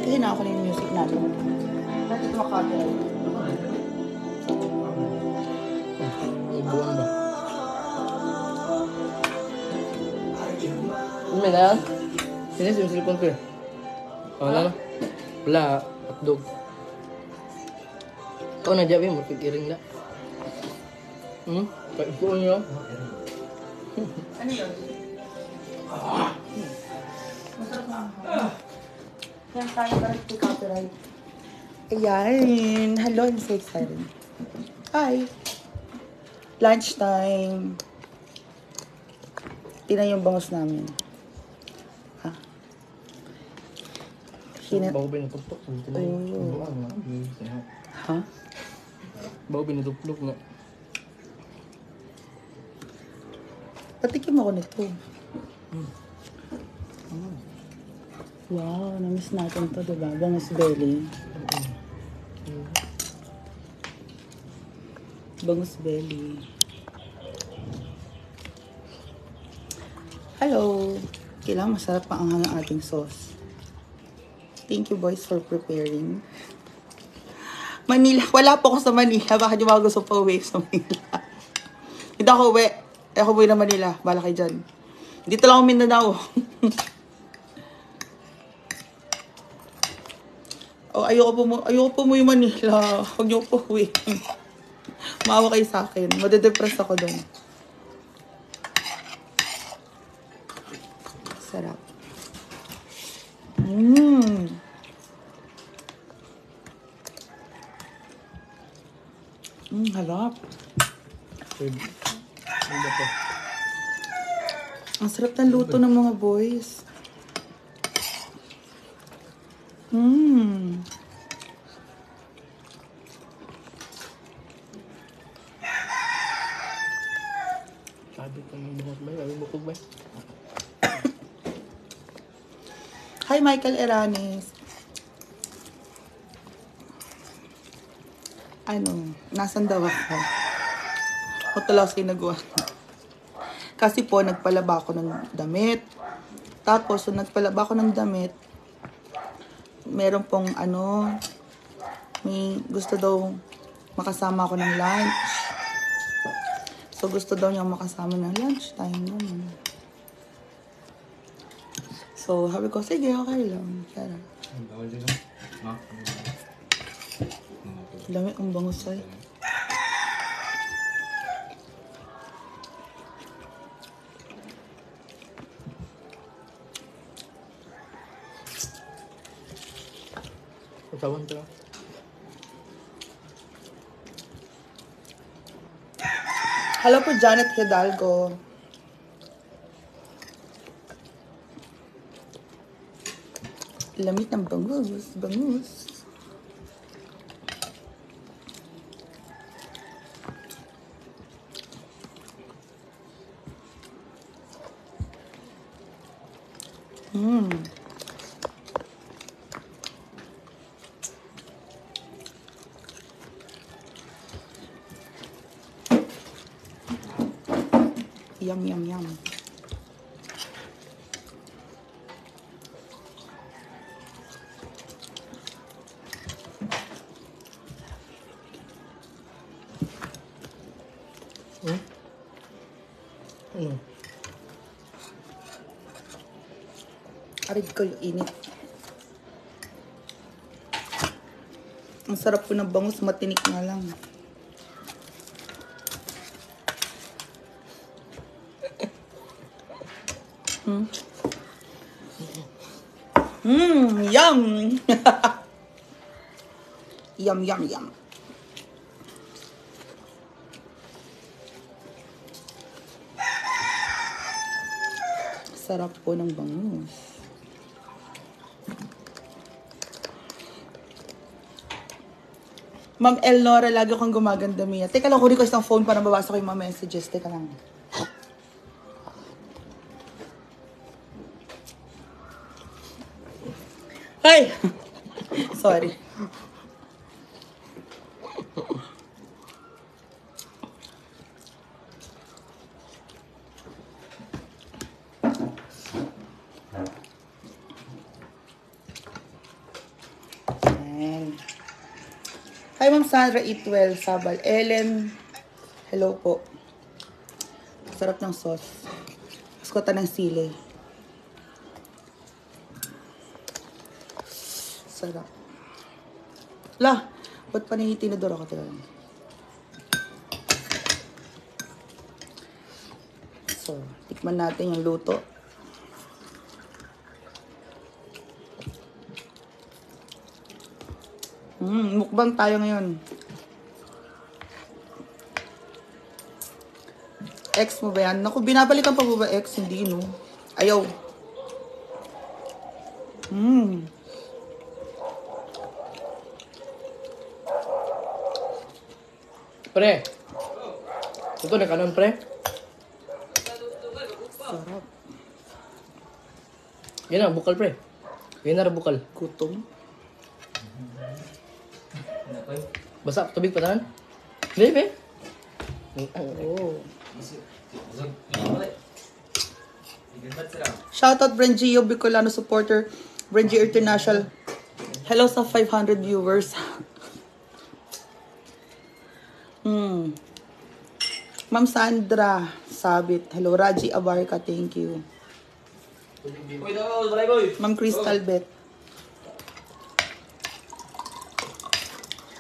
Kasi na ako na yung music natin. Bakit makakapit? Ibuan ba? May na yan? Sinis yung cellphone ko eh. Wala na? Wala. Hotdog. Ikaw na dyan mo. Pikiring na. Paipuan nyo. Ano yun? Masarap na ako. Yan tayo para to copyright. Ayan. Hello, I'm so excited. Hi. Lunchtime. Tingnan yung bangus namin. Ha? Bago pinatuptok. Ha? Bago pinatuptok nga. Patikim ako nito. Wow, namiss natin to, diba? Bangus belly. Bangus belly. Hello! Kailangan masarap pa ang ating sauce. Thank you boys for preparing. Manila. Wala po ako sa Manila. Baka di ba gusto pa uwi sa Manila? Hindi ako uwi. Ako uwi na Manila. Bala kayo dyan. Dito lang ako Mindanao. Oh, ayoko po mo yung Manila. Huwag niyo po uwi. Maawa kayo sa akin. Madedepress ako doon. Sarap. Harap. Ang sarap ng luto ng mga boys. Sabi ko ng buhok ba? Sabi bukog ba? Hi, Michael Eranes. Ano, nasan daw ako? Matalaw sa nagawa. Kasi po, nagpalaba ako ng damit. Tapos, so, nagpalaba ako ng damit, meron pong ano, may gusto daw makasama ako ng lunch. So, gusto daw niya makasama ng lunch time naman. So, sabi ko, sige, okay lang. Tara. Dami ang bangus ay. Katawan ka. Hello po, Janet Hidalgo. Lamit ng bangus. Bangus. Yum, yum, yum. Ano? Arid ko yung init. Ang sarap po ng bangus, matinik na lang. Yum! Yum, yum, yum. Sarap po ng bangus. Ma'am Elnora, lagi kang gumaganda, Mia. Teka lang, kunin ko isang phone para mabasa ko yung mga messages. Teka lang. Ay! Sorry. Ayan. Hi, Ma'am Sandra Itwell, Sabal. Ellen, hello po. Sarap ng sauce. Iskota ng sili. Sarap. La, ba't tinidor ako talaga? So, tikman natin yung luto. Mukbang tayo ngayon. Ex mo ba yan? Naku, binabalikan pa mo ba ex? Hindi, no? Ayaw. Pre. Ito na kanon, pre. Sarap. Yan na, bukal, pre. Yan na, bukal. Gutom. Basa, tubig pa tanan? Hindi, pre. Oh. Shoutout Brengio Bicolano supporter. Brengio International. Hello sa 500 viewers. Ma'am Sandra Sabit. Hello, Raji Abarca. Thank you. Ma'am Crystal Bet.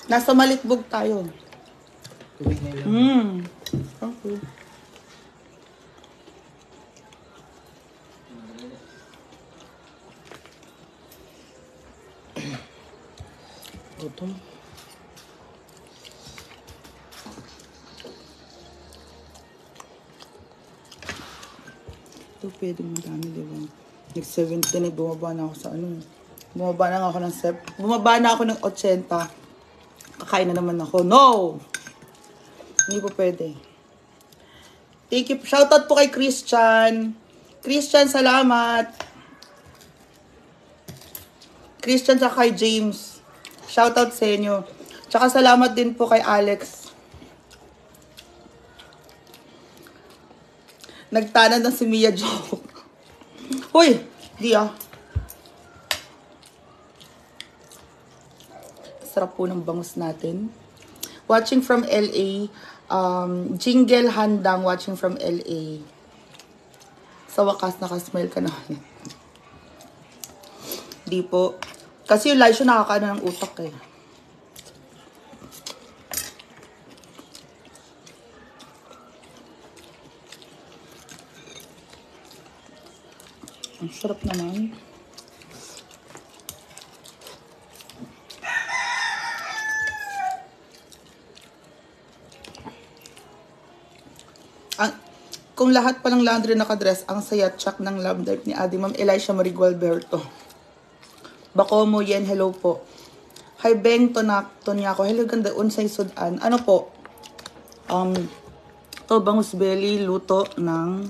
Nasa Malitbog tayo. Tubig na lang. Okay. Gutom. Ito pwede madami, diba? Next 70 na, bumaba na ako sa ano. Bumaba na ako ng 80. Kakain na naman ako. No! Hindi po pwede. Thank you. Shoutout po kay Christian. Christian, salamat. Christian sa kay James. Shoutout sa inyo. Tsaka salamat din po kay Alex. Nagtanan ng si Mia Jo. Hoy! Di ah. Sarap po ng bangus natin. Watching from LA. Jingle Handang watching from LA. Sa wakas, nakasmile ka na. Di po. Kasi yung live show nakakaano ng utak eh. Ang sarap naman. Kung lahat palang laundry nakadress, ang saya tsak ng love life ni Adi Ma'am Elisha Marie Gualberto. Bako mo yen, hello po. Hi Beng Tonyako, hello ganda unsay sudan. Ano po? To bangus belly, luto ng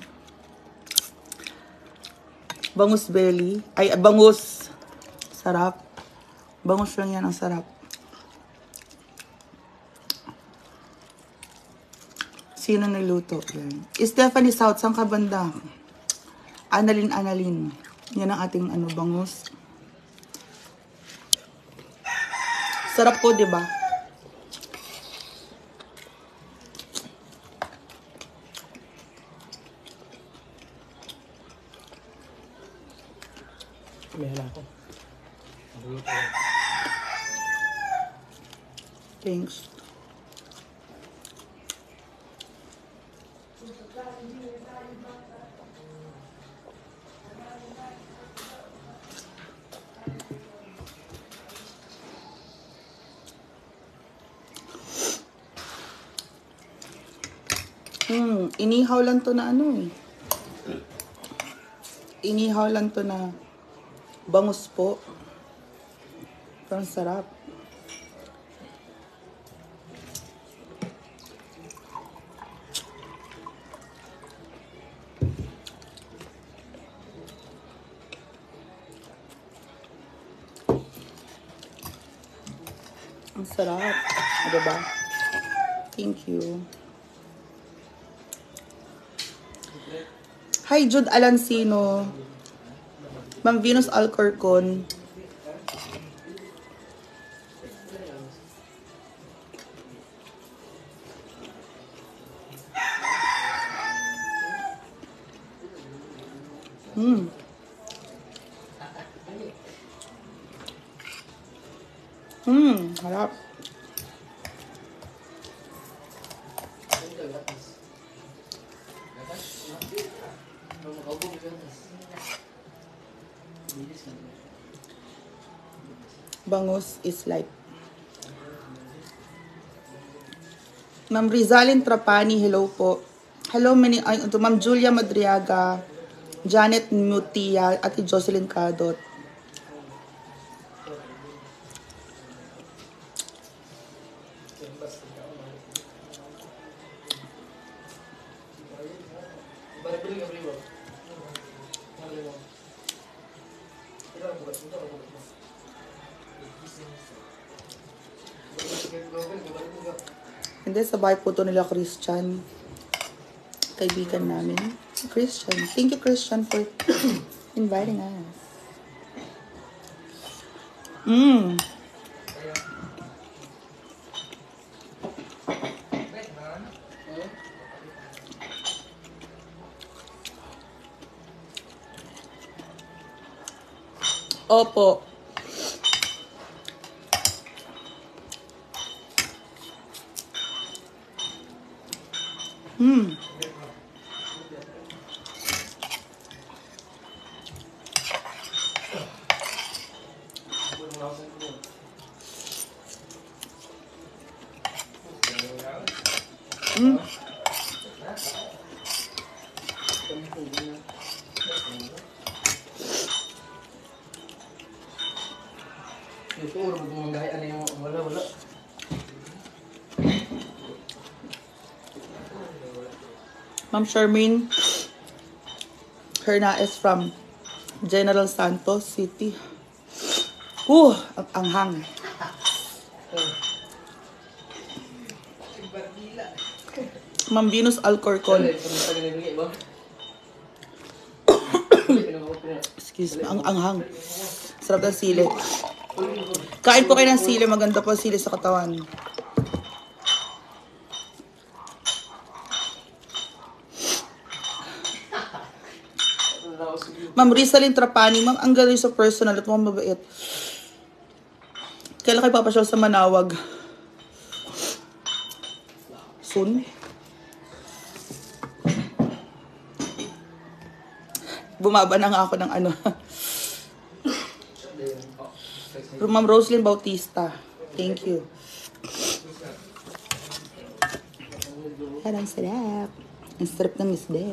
bangus belly. Ay, bangus. Sarap. Bangus lang yan, ang sarap. Sino niluto? Yan. Stephanie South, saan ka banda? Annalyn. Yan ang ating bangus. Sarap po, di ba? May hala ako. Thanks. Inihaw lang to na Inihaw lang to na bangus po. Parang sarap. Ang sarap. Diba? Thank you. Hi, Jude Alancino. Ma'am Venus Alcorcon. Hmm. Harap. Bangus is life. Ma'am Rizalin Trapani, hello po. Hello, Ma'am Julia Madriaga, Janet Mutia, Ate Jocelyn Cadot. Hindi, sa bahay po to nila Christian. Kaibigan namin. Christian. Thank you, Christian, for inviting us. Opo. Ito, magmagahay ano yung wala. Ma'am Charmaine Hernaez from General Santos City. Ang anghang. Ma'am Venus Alcorcon. Excuse me, ang anghang. Sarap ng sili. Kain po kayo ng sili, maganda po ang sili sa katawan. Ma'am Rizalin Trapani, ma'am, ang galing sa personal at mukhang mabait. Kailan kayo papasyal sa Manawag? Soon? Bumaba na nga ako ng ano. Ma'am Roslyn Bautista. Thank you. Ang sarap. Ang sarap ng misde.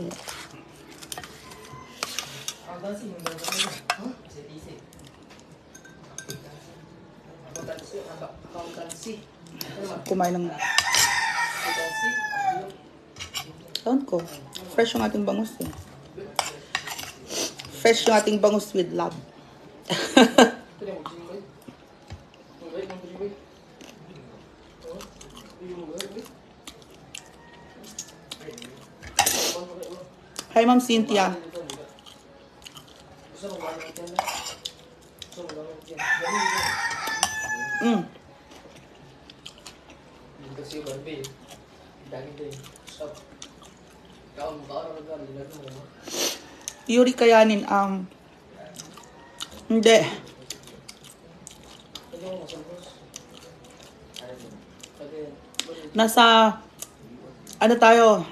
Kumain ng taon ko. Fresh yung ating bangus eh. Fresh yung ating bangus with love. Hi, Ma'am Cynthia. Yuri Kayanin, hindi. Nasa, ano tayo?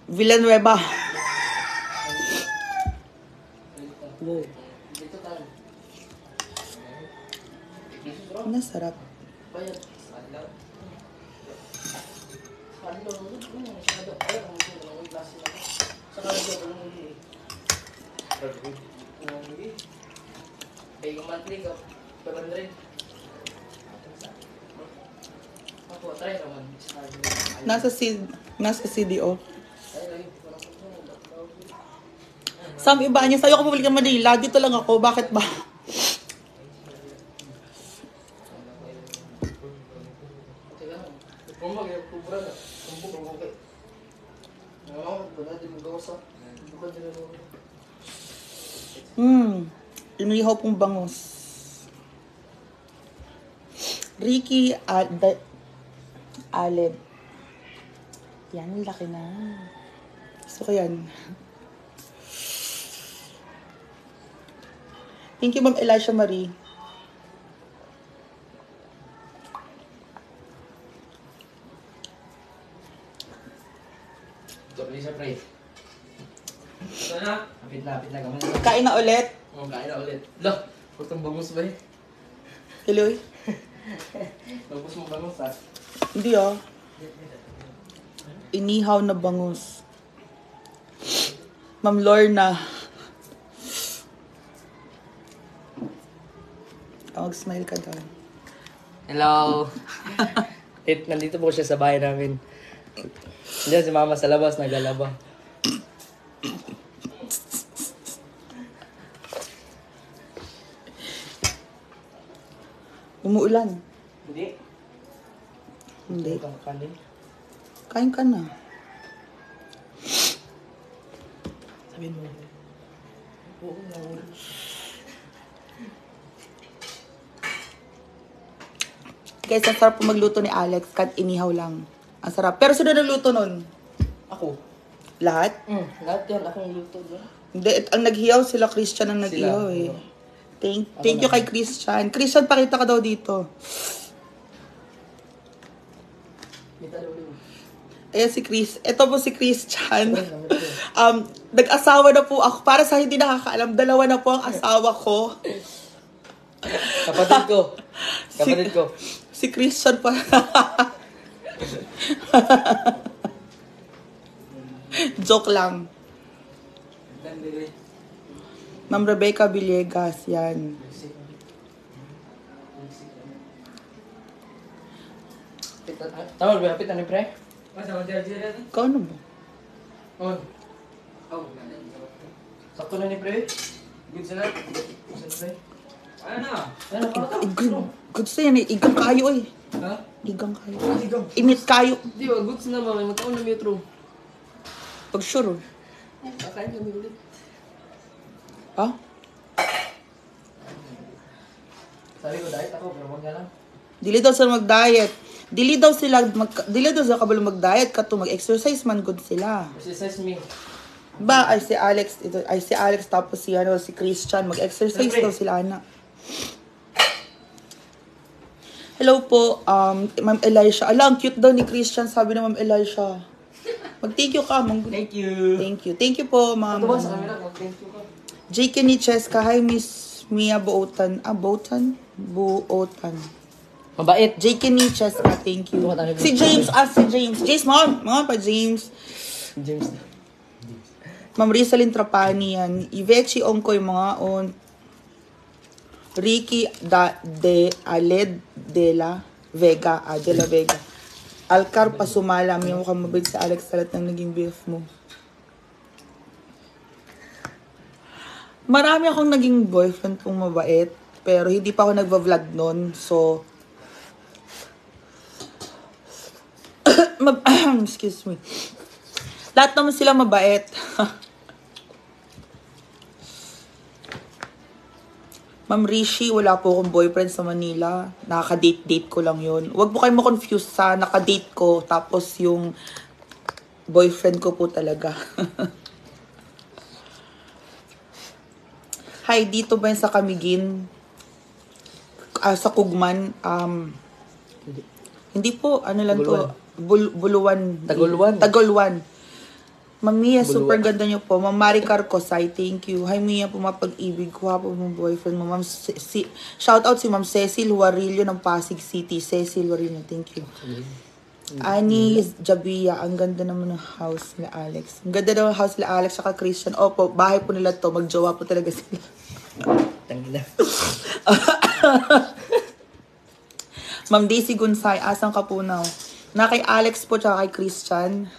Villanueva. Wow. Ang sarap. Nasa CDO. Sam, iba niya. Sa'yo ako pupulikan Manila. Dito lang ako. Bakit ba? Inihaw pong bangus. Ricky Aleb. Yan, laki na. Gusto ko yan. Thank you, Ma'am Elisha Marie. Tuloy sa pre. Ito na. Lapit na kamay. Kain na ulit. Kain na ulit. Loh, putong bangus ba eh? Hello? Bangus mo bangus ha? Hindi ah. Inihaw na bangus. Ma'am Lorna. Mag-smile ka daw. Hello. Nandito po siya sa bahay namin. Diyan si mama sa labas, naglalaba. Umuulan. Hindi. Hindi. Kanin. Kain ka na. Sabihin mo. Oo, nawala. Guys, ang sarap po magluto ni Alex kahit inihaw lang. Ang sarap. Pero sino nagluto nun? Ako. Lahat? Lahat yan. Akong luto doon. Hindi, ang naghihaw sila Christian ang naghihaw eh. Thank you kay Christian. Christian, pakita ka daw dito. Ayan si Chris. Ito po si Christian. Nag-asawa na po ako. Para sa hindi nakakaalam, dalawa na po ang asawa ko. Kapatid ko. Kapatid ko. Si Christian pa. Joke lang. Ma'am Rebecca Villegas, yan. Tawag ba? Hapit na ni pre? Ikaw ano ba? On. Sakto na ni pre? Good sila? Ano na? Good sa yan eh. Igang kayo eh. Ha? Igang kayo. Init kayo. Di ba? Goods na ba? May mataon na metro. Pag sure. Kakain kami ulit. Ha? Sabi ko, diet ako, pero wag na lang. Dili daw sila mag-diet. Dili daw sila kabalo mag-diet kato mag-exercise man good sila. Exercise me. Ba ay si Alex tapos si Christian mag-exercise daw sila ana. Hello po, Ma'am Elisha. Ala, ang cute daw ni Christian, sabi na Ma'am Elisha. Mag-thank you ka, Ma'am. Thank you. Thank you. Thank you po, Ma'am. Ito ba sa camera? Thank you ka. JK Nicheska, hi Miss Mia Buotan. Buotan? Mabait. JK Nicheska, thank you. Si James, si James. Mga pa James. James. Ma'am Rizalyn Trapani yan. Ivechi Ongkoy mga on. Ricky de la Vega. De la Vega. Alcar Pasumala. May mukhang mabait si Alex Salat ng naging BF mo. Marami akong naging boyfriend pong mabait. Pero hindi pa ako nagva-vlog nun. So, excuse me. Lahat naman sila mabait. Ma'am Rishi, wala po akong boyfriend sa Manila. Nakaka-date-date ko lang yun. Huwag po kayo ma-confuse sa naka-date ko. Tapos yung boyfriend ko po talaga. Hi, dito ba yun sa Camiguin? Sa Kugman. Hindi po, ano lang to. Buluan. Tagulwan. Ma'am Mia, super ganda niyo po. Ma'am Maricar Cosay, thank you. Hi Mia, pumapag-ibig. Kuha po mong boyfriend mo. Ma'am, shout out si Ma'am Cecil Huarillo ng Pasig City. Cecil Huarillo, thank you. Ani Jabia, ang ganda naman ng house ni Alex. Ang ganda naman ng house ni Alex saka Christian. Opo, bahay po nila to. Magjowa po talaga sila. Tangina. Ma'am Daisy Gunsay, asang ka po now? Na kay Alex po tsaka kay Christian.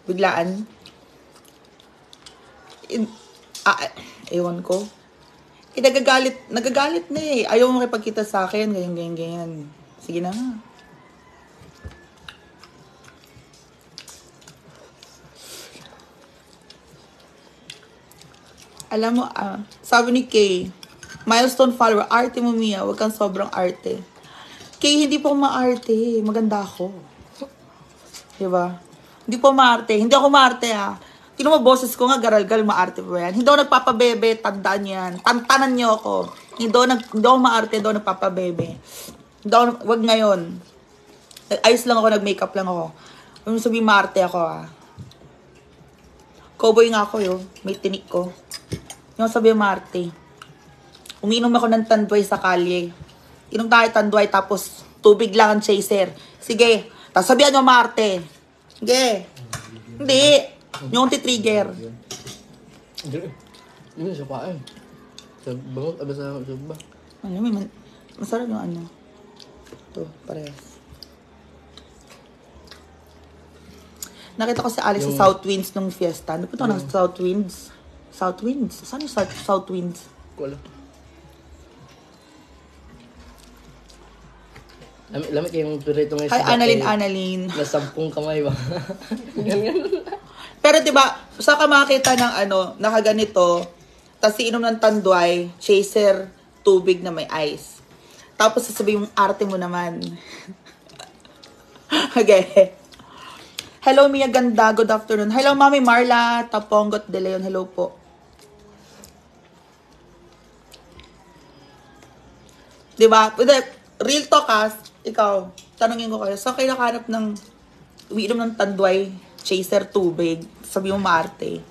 Biglaan. Ewan ko. Nagagalit na eh. Ayaw mo makipagkita sa akin. Ganyan. Sige na nga. Alam mo, sabi ni Kay, milestone follower, arte mo Mia, huwag kang sobrang arte. Kay, hindi po maarte. Maganda ako. Diba? Hindi po maarte. Hindi ako maarte ha. Tino mo, boses ko nga, garal-gal, maarte po yan. Hindi ako nagpapabebe, tandaan yan. Tantanan niyo ako. Hindi ako maarte, hindi ako nagpapabebe. Wag ngayon. Ayos lang ako, nag-makeup lang ako. Yung sabihin, maarte ako Cowboy nga ako yun. May tinik ko. Yung sabihin, maarte. Uminom ako ng tanduay sa kalye. Inom tayo tanduay, tapos tubig lang ang chaser. Sige, tapos sabihan nyo, maarte. Sige. Hindi. Yung trigger. Hindi siya kain. Bangot, abas na ba? Ano, masarap yung ano. Ito, parehas. Nakita ko si Alex sa South Winds nung fiesta. Ano po ito ng South Winds? South Winds? Saan yung South Winds? Wala. Lamit kayong pirito ngayon. Hi, Annalyn. Na 10 kamay ba? Ganyan. Pero diba, sa ka makakita ng ano, nakaganito, tapos inom ng tanduay, chaser, tubig na may ice. Tapos sasabihin mong arte mo naman. Okay. Hello, Mia Ganda. Good afternoon. Hello, Mami Marla. Tapongot de Leon. Hello po. Diba? Real talk, ikaw, tanungin ko kayo, saan kayo nakahanap ng umiinom ng tanduay, chaser, tubig, sabi mo maarte?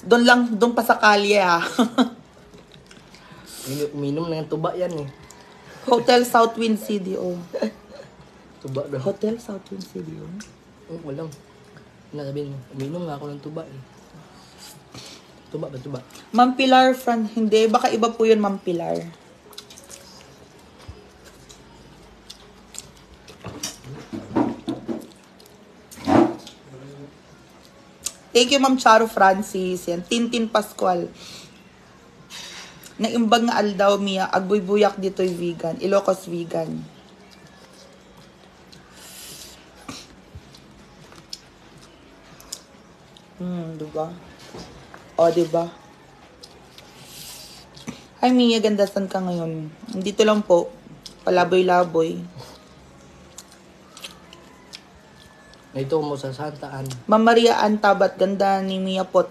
Doon pa sa kalye, Uminom na yung tuba yan eh. Hotel Southwind CDO. Tuba daw. Hotel Southwind CDO? Walang. Nasabihin mo, uminom nga ako ng tuba eh. Tuba ba, tuba? Ma'am Pilar, hindi. Baka iba po yun, Ma'am Pilar. Thank you, Ma'am Charo Francis. Yan. Tintin Pascual. Naimbag nga aldaw, Mia. Agbuy-buyak dito'y vegan. Ilocos vegan. Diba? O, diba? Hi, Mia. Ganda, saan ka ngayon? Dito lang po. Palaboy-laboy. Ito mo sa Santa Ana. Ma'am Maria Antabat, ganda ni Mia Pot.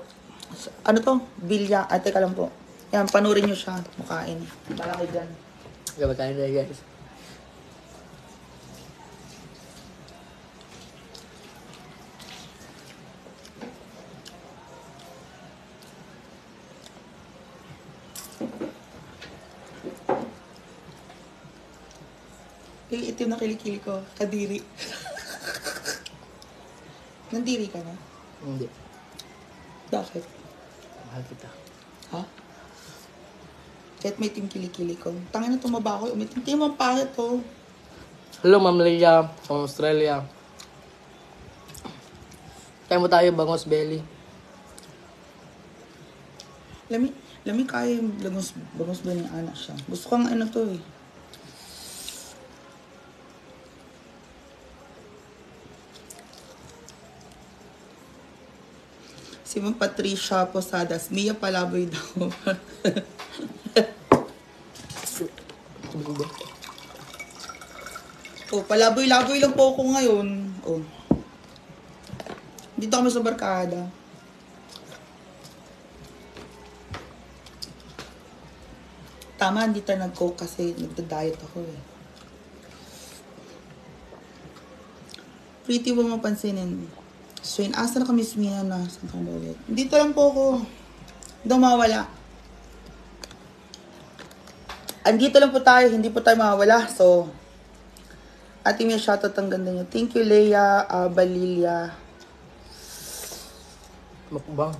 Ano to? Bilya. Teka lang po. Yan, panurin nyo siya. Makain. Malaki dyan. Kapag kain na guys. Itim na kilikili ko. Kadiri. Nandiri ka na? Hindi. Bakit? Mahal kita. Ha? Kahit may itim kilikili ko. Tangin na tumaba ako. Umitim. Tingin mo ang pangit to. Hello, Ma'am Leia from Australia. Kaya mo tayo, Bangos Belly. Lami kaya yung bangos ba ng anak siya. Gusto kang ano to eh. Si Ma'am Patricia Posadas, Mia Palaboy daw. Oh, palaboy-laboy lang po ako ngayon. Oh. Dito kami sa barkada. Tama, hindi tayo nag-coke kasi nagda-diet ako eh. Pretty mo mapansinin. So, asa na kami Mia na? Saan ka na ulit? Dito lang po ako. Hindi ako mawala. Andito lang po tayo. Hindi po tayo mawala. So, Ate Mia, shoutout ang ganda niyo. Thank you, Leia Balilia. Mukbang.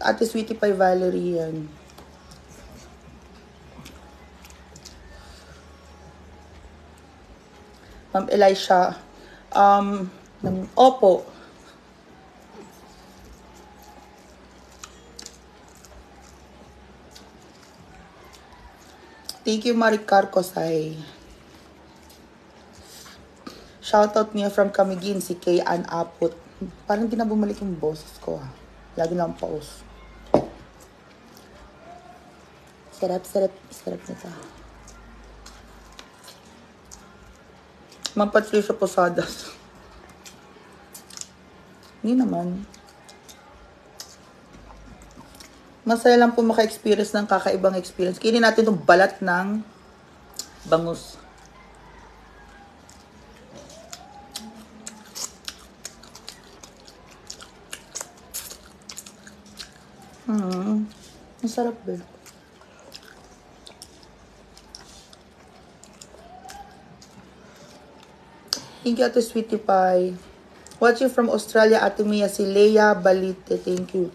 Ate Sweetie Pie Valerie yan. Ma'am Elisha. Opo. Thank you, Maricar Kosay. Shoutout Mia from Camiguin, si Kay Ann Apot. Parang di na bumalik yung boses ko ha. Lagi lang pause. Sarap nito. Ma'am Patricia Posadas. Hindi naman. Masaya lang po maka-experience ng kakaibang experience. Kinin natin itong balat ng bangus. Masarap ba? Thank you, Ate Sweetie Pie. Watching from Australia, Ate Mia, si Leia Balite. Thank you.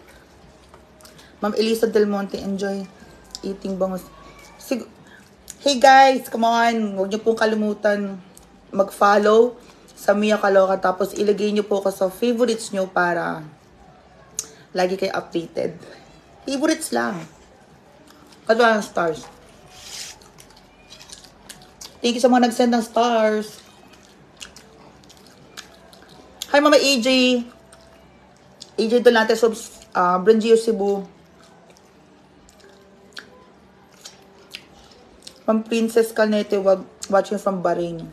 Ma'am Elisa Del Monte, enjoy eating bangus. Hey guys, come on. Huwag niyo pong kalimutan mag-follow sa Mia Kaloka. Tapos ilagay niyo po ako sa favorites niyo para lagi kayo updated. Favorites lang. Kadwa ng stars. Thank you sa mga nag-send ng stars. Hi, Mama AJ. AJ Dolante, Brangio Cebu. Ma'am Princess Calnete, watching from Bahrain.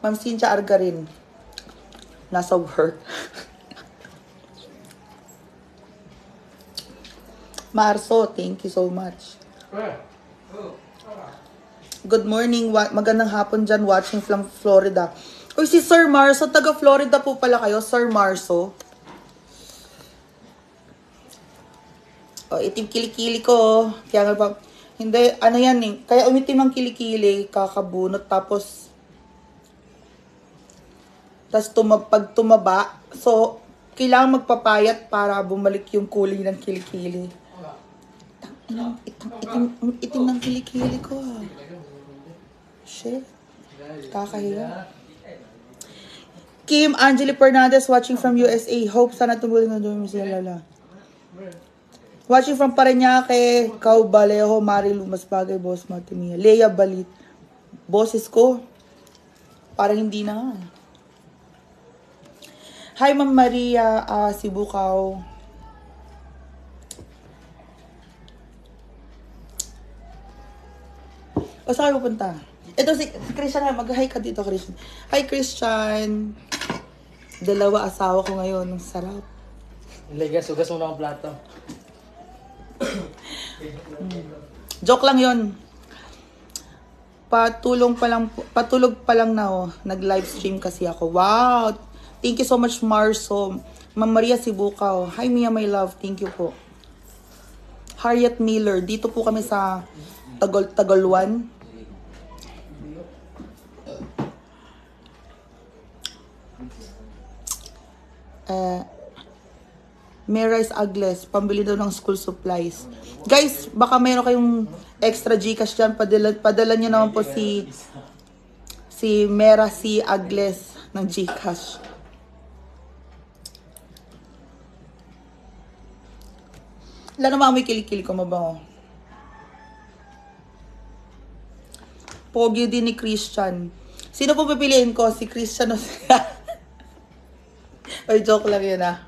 Ma'am Cynthia Argarin. Nasa work. Marso, thank you so much. Good morning, magandang hapon dyan, watching from Florida. Uy, si Sir Marso, taga Florida po pala kayo, Sir Marso. O, itim kilikili ko. Kaya nga ba, hindi, ano yan eh, kaya umitim ang kilikili, kakabunot, tapos pag tumaba, so, kailangan magpapayat para bumalik yung kulay ng kilikili. Itim ng kilikili ko ah. Shit. Kakahiya. Kim Angeli Fernandez watching from USA. Hope sana tumulong na doon si Lala. Watching from Parañaque. Kau Balejo, Marilu, mas bagay, Boss Martimia. Leia Balit. Boses ko. Parang hindi na nga. Hi, Ma'am Maria, Sibukaw. O, saan kayo pupunta? Ito si Christian, mag-hi ka dito, Christian. Hi, Christian. Dalawa asawa ko ngayon. Ang sarap. Ligas, ugas mo na ang plato. Joke lang yon. Patulog pa lang na oh. Nag-live stream kasi ako. Wow! Thank you so much, Marso. Ma'am Maria Sibukaw. Hi, Mia, my love. Thank you po. Harriet Miller. Dito po kami sa Tagalwan. Mary's Agles, pambili daw ng school supplies. Guys, baka mayroon kayong extra Gcash dyan. Padala nyo naman po si Mera C. Agles ng Gcash. Wala naman may kilikili ko, mabango. Pogi din ni Christian. Sino po pipiliin ko? Si Christian o si... Ay, joke lang yun ah.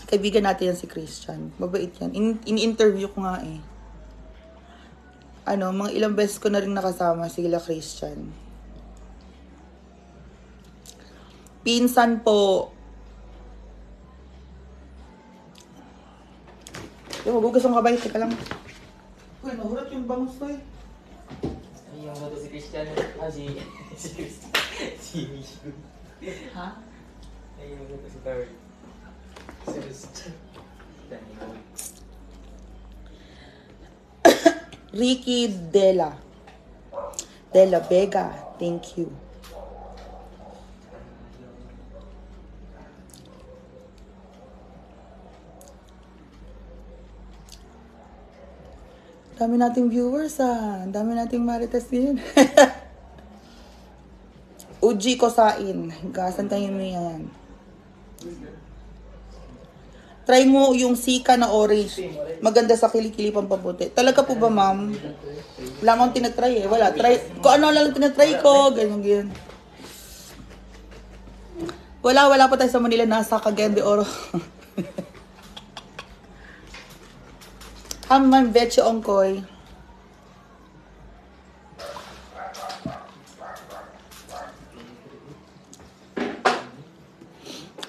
Kaibigan natin yan si Christian. Mabait yan. In-interview ko nga eh. Mga ilang beses ko na rin nakasama sila Christian. Pinsan po. Yung magugas ang kabay. Teka lang. Uy, nahurat yung bangus ko eh. Ay, yung gato si Christian. Si Christian. Si Mishu. Ha? Ay, yung gato si Terry. Ricky Della Vega, thank you. Dami nating viewers ah. Dami nating marites din. Uji Kosain. Gasan kayo mo yan. Try mo yung sika na orange. Maganda sa kilikili pampaputi. Talaga po ba, ma'am? Wala akong tinatry eh. Wala. Try. Kung ano lang tinatry ko. Ganyan. Wala pa tayo sa Manila. Nasa Cagayan de Oro. Ma'am Veche Ongkoy.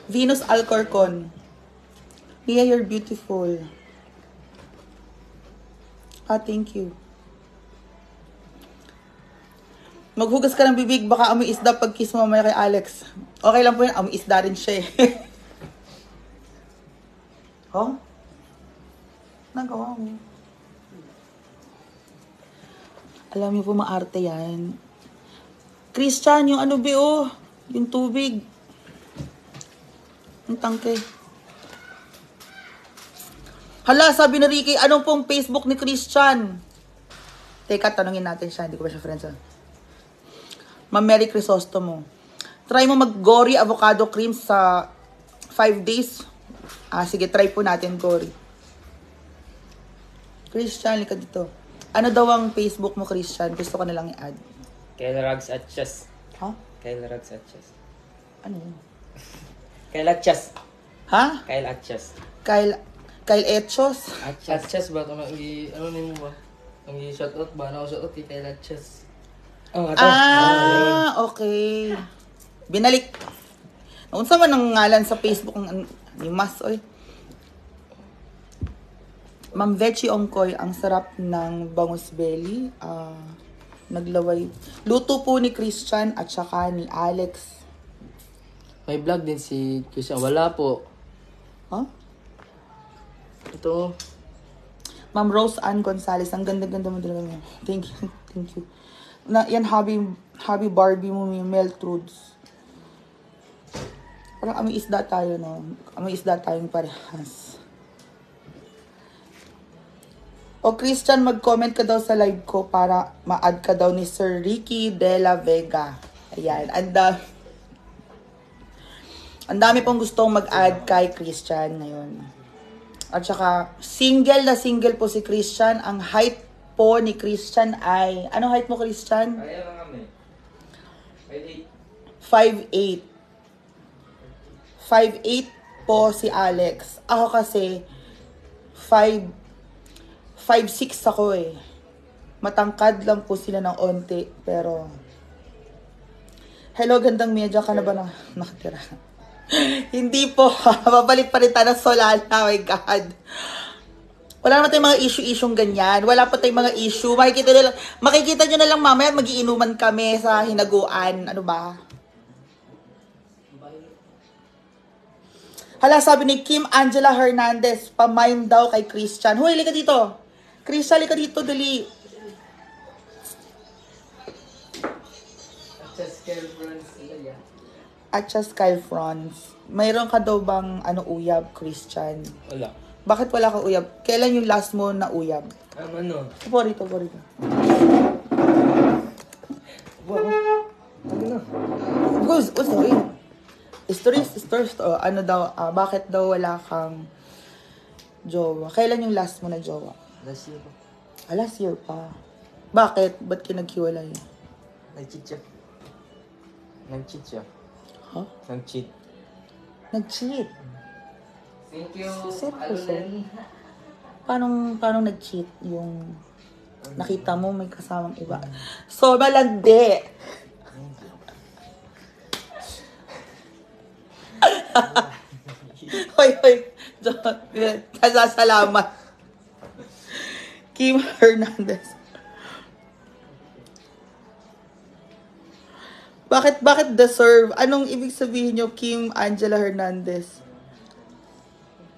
Venus Alcorcon. Mia, you're beautiful. Thank you. Maghugas ka ng bibig, baka amoy isda pag kiss mo mamaya kay Alex. Okay lang po yun, amoy isda rin siya eh. Oh? Nagawa mo. Alam niyo po, maarte yan. Christian, yung ano ba yung tubig. Yung tangke. Hala, sabi ni Ricky, anong pong Facebook ni Christian? Teka, tanungin natin siya. Hindi ko ba siya friends? Ma'am Mary Crisostomo. Try mo mag-gory avocado cream sa 5 days. Sige, try po natin gory. Christian, lika dito. Ano daw ang Facebook mo, Christian? Gusto ko na lang i-add. Kyle Rags at Chess. Ha? Kyle Rags at Chess. Ano yun? Kyle at Chess. Ha? Kyle at Chess. Kyle Etchos? At Chess ba? Ano nimo ba? Ang i-shoutout ba? Shoutout kay Kyle at Chess. Oh, ato. Okay. Binalik. Unsa man ang ngalan sa Facebook ni Mas, oy. Ma'am Vechi Ongkoy, ang sarap ng bangus belly. Naglaway. Luto po ni Christian at saka ni Alex. May vlog din si Christian. Wala po. Huh? Ito. Ma'am Rose Ann Gonzalez, ang ganda-ganda mo talaga. Thank you. Thank you. Yan, hobby Barbie mo, Mel Trudes. Parang amoy isda tayo, no? Amoy isda tayong parehas. O Christian, mag-comment ka daw sa live ko para ma-add ka daw ni Sir Ricky de la Vega. Ayan. Ang dami pong gustong mag-add kay Christian ngayon. At saka, single na single po si Christian. Ang height po ni Christian ay... Anong height mo, Christian? 5'8". 5'8" po si Alex. Ako kasi, 5'6" ako eh. Matangkad lang po sila ng onti. Pero, hello, gandang media ka na ba nakatira? Hindi po. Babalik pa rin tayo ng Solana. Oh my God. Wala naman tayong mga issue-isyong ganyan. Wala pa tayong mga issue. Makikita nyo na lang mamaya magiinuman kami sa hinaguan. Ano ba? Hala, sabi ni Kim Angela Hernandez, pamime daw kay Christian. Hoy, lika dito. Christian, lika dito, dali. At sa Sky France. Mayroon ka daw bang uyab, Christian? Wala. Bakit wala kang uyab? Kailan yung last mo na uyab? Ano? Po rito. Sorry. Stories. Ano daw, bakit daw wala kang jowa? Kailan yung last mo na jowa? Last year po. Last year pa. Bakit? Ba't kinaghiwalay? Nag-cheat siya. Huh? Nag-cheat. Nag-cheat? Thank you. Paano nag-cheat? Yung nakita mo may kasamang iba. So, malandi. Hoy. Kasasalamat. Kim Hernandez. Bakit deserve? Anong ibig sabihin nyo, Kim Angela Hernandez?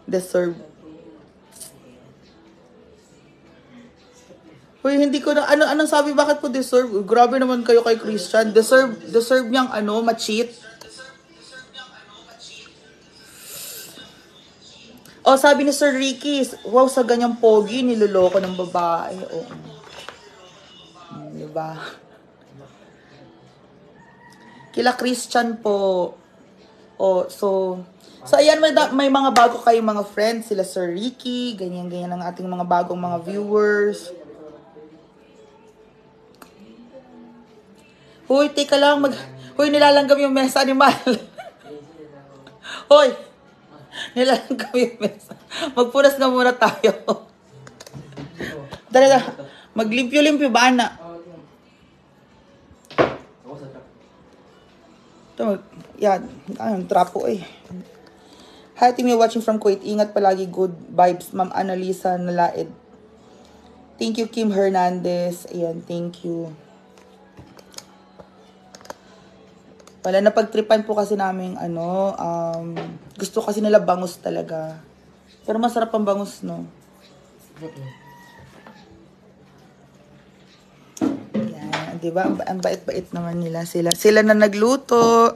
Deserve. Hoy, hindi ko na, anong sabi, bakit po deserve? Grabe naman kayo kay Christian. Deserve niyang ma-cheat. Sabi ni Sir Ricky, wow, sa ganyang pogi, niloloko ng babae. Diba? Kila Christian po. So ayan, may mga bago kayong mga friends, sila Sir Ricky, ganyan ang ating mga bagong mga viewers. Hoy, teka lang, Hoy, nilalanggam yung mesa ni Mal. Hoy, nilalanggam yung mesa. Magpunas na muna tayo. Dala, maglimpyo-limpyo ba na? Ito, yan, trapo eh. Hi team, you're watching from Kuwait. Ingat palagi, good vibes. Ma'am Annalisa Nalaed. Thank you, Kim Hernandez. Ayan, thank you. Wala, napagtripan po kasi namin, gusto kasi nila bangus talaga. Pero masarap ang bangus, no? Yan, di ba? Ang bait-bait naman nila. Sila na nagluto.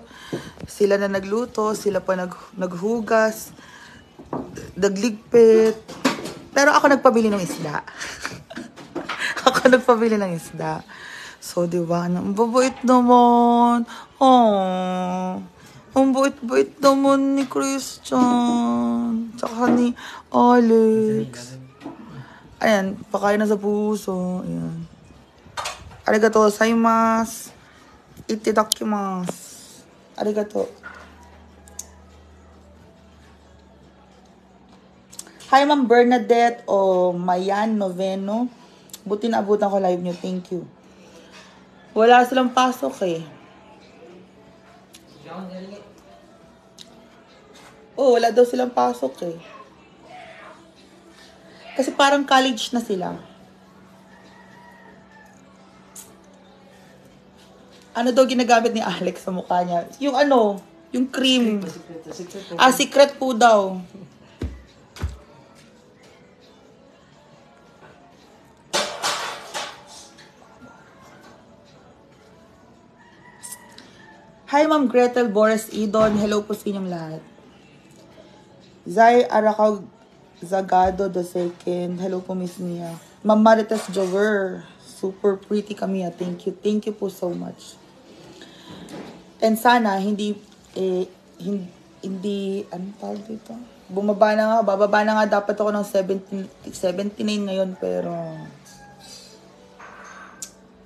Sila pa naghugas. Nagligpit. Pero ako nagpabili ng isda. So, di ba? Ang babait naman. Oh, ang bait-bait naman ni Christian. Tsaka ni Alex. Ayan, pakain na sa puso. Ayan. Arigato gozaimasu. Itadakimasu. Arigato. Hi, Ma'am Bernadette o Mayan Noveno. Buti na abutan ko live nyo. Thank you. Wala silang pasok eh. Oh, wala daw silang pasok eh. Kasi parang college na sila. Ano daw ginagamit ni Alex sa mukha niya? Yung yung cream. Secret po daw. Hi, Ma'am Gretel Boris Idon. Hello po sa inyong lahat. Zay Arakaw Zagado II. Hello po, Miss Mia. Ma'am Marites Jover. Super pretty kami. Thank you. Thank you po so much. And sana, anong tawag dito? Bababa na nga dapat ako ng 79 ngayon, pero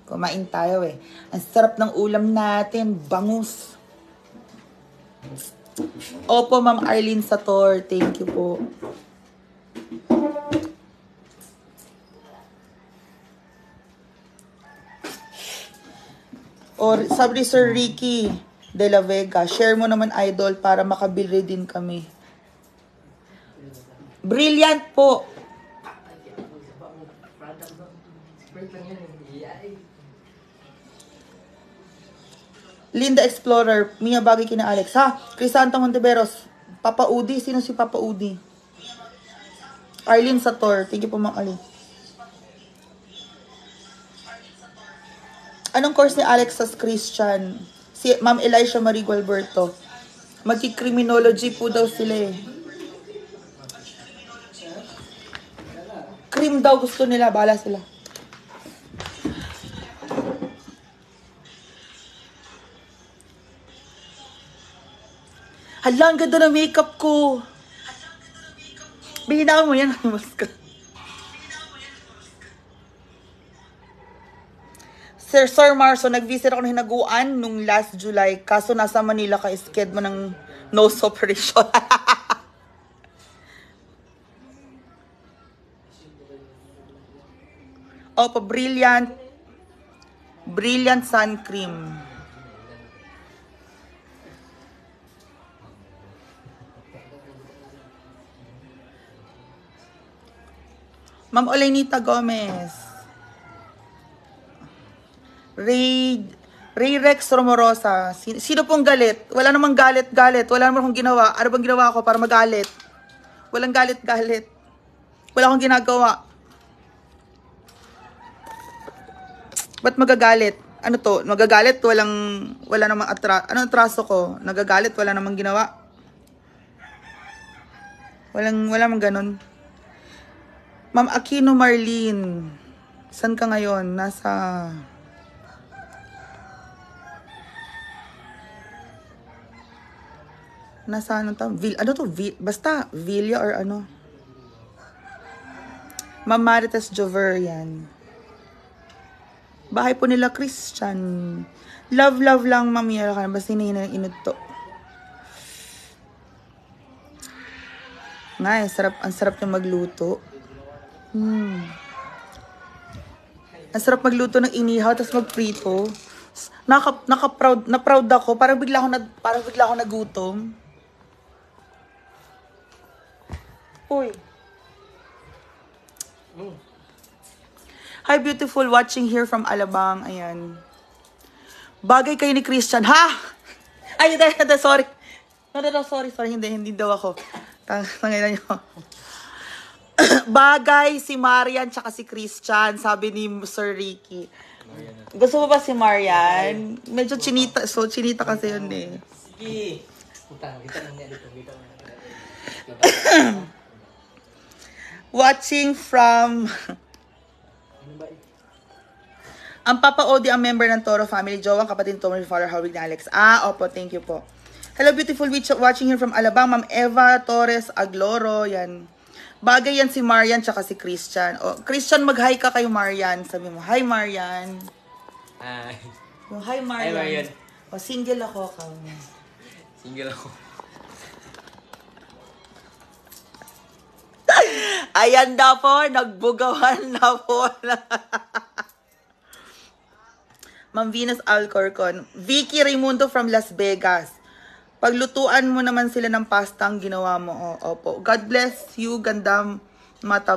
kumain tayo eh. Ang sarap ng ulam natin. Bangus. Opo, Ma'am Arlene Sator. Thank you po. Or sabi Sir Ricky De La Vega, share mo naman, idol, para makabili din kami. Brilliant po. Linda Explorer, Mia bagay kina Alex. Ha? Crisanta Monteveros, Papa Udi. Sino si Papa Udi? Arlene Sator. Thank you po, Ma'am Ali. Anong course ni Alex sa Christian? Si Ma'am Elisha Marie Gualberto. Magki-criminology po daw sila eh. Cream daw gusto nila. Bahala sila. Hala, ang ganda ng makeup ko. Bihinaan mo yan. Sir Marso, nag-visit ako ng Hinaguan nung last July. Kaso nasa Manila ka, sked mo ng nose operation. Opo, Brilliant Sun Cream. Ma'am Olenita Gomez. Ray Rex Romorosa. Sino pong galit? Wala namang galit. Wala namang akong ginawa. Ano bang ginawa ko para magalit? Walang galit. Wala akong ginagawa. Ba't magagalit? Ano to? Magagalit? Wala namang anong atraso ko? Nagagalit? Wala namang ginawa? Wala namang ganun. Ma'am Aquino Marlene, saan ka ngayon? Nasa ano to? Basta Villa or ano? Ma'am Marites Jover yan. Bahay po nila Christian. Love lang, Ma'am Yara. Basta inut to. Nga ang sarap yung magluto. Ang sarap magluto ng inihaw tapos magprito. Na-proud ako. Parang bigla ako nagutom. Uy. Hi, beautiful. Watching here from Alabang. Ayan. Bagay kayo ni Christian. Ha? Ay, hindi, sorry. No, sorry. Hindi daw ako. Tanginan nyo. Bagay si Marian tsaka si Christian, sabi ni Sir Ricky. Gusto mo ba si Marian? Medyo chinita. So, chinita kasi yun eh. Sige. Kita na niya dito. Watching from... Ang Papa Odi ang member ng Toro family. Jowa, kapatid Tomer, Father Howard na Alex. Opo, thank you po. Hello, beautiful witch. Watching here from Alabang. Ma'am Eva Torres Agloro. Yan. Bagay yan si Marian tsaka si Christian. Oh, Christian, mag-hi ka kay Marian. Sabi mo, hi Marian. Hi. Yung hi Marian. Hi Marian. O, single ako. Single ako. Ayan na po, nagbugawan na po. Ma'am Venus Alcorcon. Vicky Raimundo from Las Vegas. Paglutuan mo naman sila ng pasta ang ginawa mo. Opo. God bless you, ganda mata.